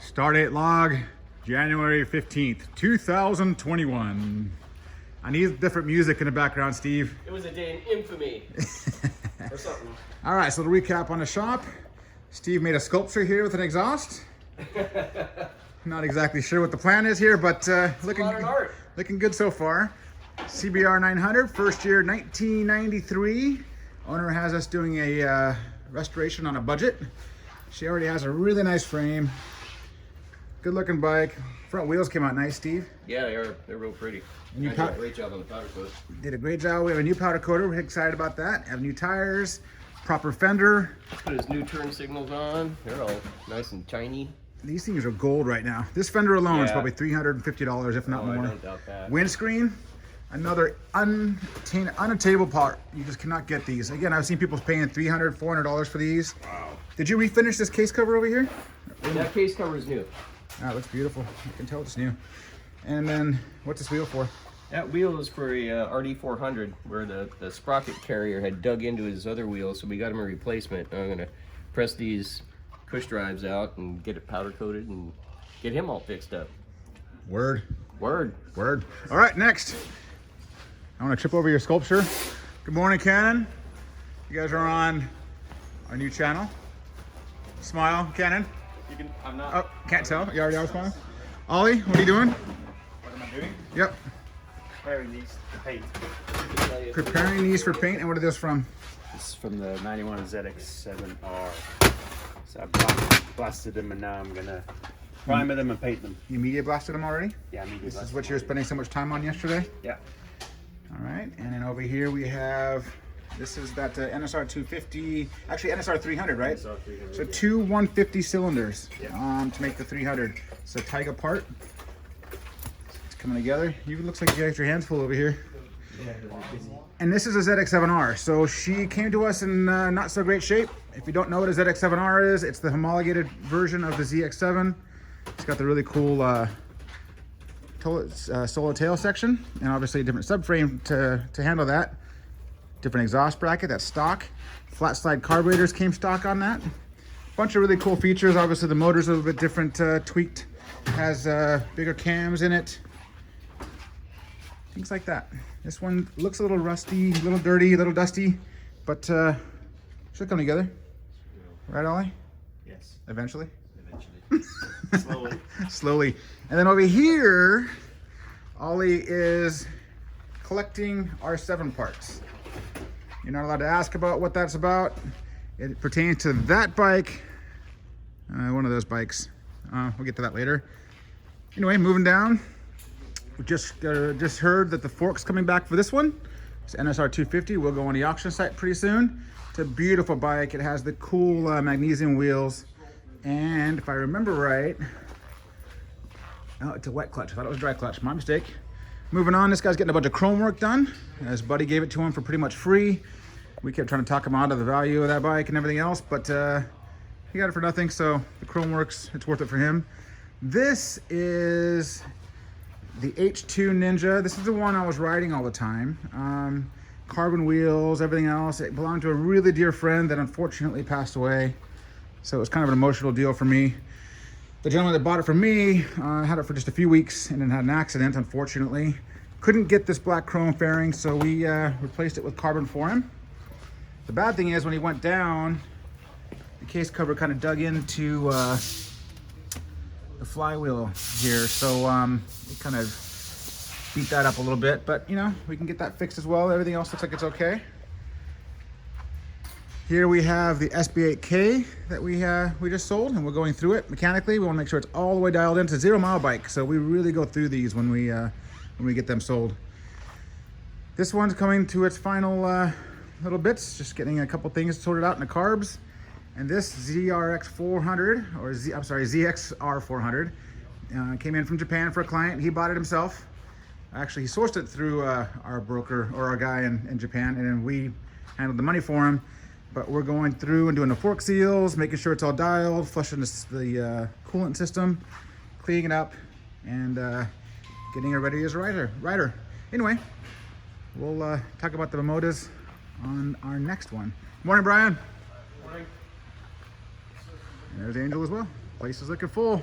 Stardate log, January 15th, 2021. I need different music in the background, Steve. It was a day in infamy. Or something. All right, so to recap on the shop, Steve made a sculpture here with an exhaust. Not exactly sure what the plan is here, but looking good so far. CBR 900, first year 1993. Owner has us doing a restoration on a budget. She already has a really nice frame. Good looking bike. Front wheels came out nice, Steve. Yeah, they're real pretty. And you did a great job on the powder coat. Did a great job. We have a new powder coater. We're excited about that. Have new tires, proper fender. Put his new turn signals on. They're all nice and shiny. These things are gold right now. This fender alone is Yeah. probably $350, if not more. I don't doubt that. Windscreen, another unattainable part. You just cannot get these. Again, I've seen people paying $300, $400 for these. Wow. Did you refinish this case cover over here? That case cover is new. Ah, it looks beautiful. I can tell it's new. And then, what's this wheel for? That wheel is for a RD400, where the sprocket carrier had dug into his other wheel, so we got him a replacement. I'm gonna press these push drives out and get it powder coated and get him all fixed up. Word. Word. Word. All right, next. I want to trip over your sculpture. Good morning, Cannon. You guys are on our new channel. Smile, Cannon. You can, I'm not. Oh, can't tell. You already are smiling. Ollie, what are you doing? What am I doing? Yep. Preparing these to paint. Preparing these for paint. And what are those from? This is from the 91 ZX7R. So I blasted them and now I'm gonna primer them and paint them. You media blasted them already? Yeah, media This is blasted what you were spending so much time on yesterday? Yeah. All right, and then over here we have, this is that NSR 250, actually NSR 300, right? NSR 300, So yeah. two 150 cylinders Yeah. to make the 300. So Taiga part. It's coming together. You looks like you got your hands full over here. Yeah, busy. And this is a ZX7R. So she came to us in not so great shape. If you don't know what a ZX7R is, it's the homologated version of the ZX7. It's got the really cool solo tail section, and obviously a different subframe to handle that. Different exhaust bracket, that's stock. Flat slide carburetors came stock on that. Bunch of really cool features. Obviously the motor's a little bit different, tweaked. Has bigger cams in it. Things like that. This one looks a little rusty, a little dirty, a little dusty, but should come together. Right, Ollie? Yes, Eventually? eventually. Slowly. Slowly. And then over here, Ollie is collecting R7 parts. You're not allowed to ask about what that's about. It pertains to that bike, one of those bikes. We'll get to that later. Anyway, moving down. We just heard that the fork's coming back for this one. It's NSR 250. We'll go on the auction site pretty soon. It's a beautiful bike. It has the cool magnesium wheels. And if I remember right, oh, it's a wet clutch. I thought it was dry clutch. My mistake. Moving on, this guy's getting a bunch of chrome work done. His buddy gave it to him for pretty much free. We kept trying to talk him out of the value of that bike and everything else, but he got it for nothing, so the chrome works, it's worth it for him. This is the H2 Ninja. This is the one I was riding all the time. Carbon wheels, everything else. It belonged to a really dear friend that unfortunately passed away. So it was kind of an emotional deal for me. The gentleman that bought it for me had it for just a few weeks and then had an accident, unfortunately. Couldn't get this black chrome fairing, so we replaced it with carbon for him. The bad thing is when he went down, the case cover kind of dug into the flywheel here, so it kind of beat that up a little bit, but you know, we can get that fixed as well. Everything else looks like it's okay. Here we have the SB8K that we just sold, and we're going through it mechanically. We want to make sure it's all the way dialed in. It's a 0 mile bike, so we really go through these when we get them sold. This one's coming to its final little bits, just getting a couple things sorted out in the carbs. And this ZRX 400, or ZXR 400, came in from Japan for a client. He bought it himself. Actually, he sourced it through our broker or our guy in Japan, and then we handled the money for him. But we're going through and doing the fork seals, making sure it's all dialed, flushing the coolant system, cleaning it up, and getting it ready as a rider. Anyway, we'll talk about the Momotas on our next one. Morning, Brian. Morning. There's Angel as well. Place is looking full.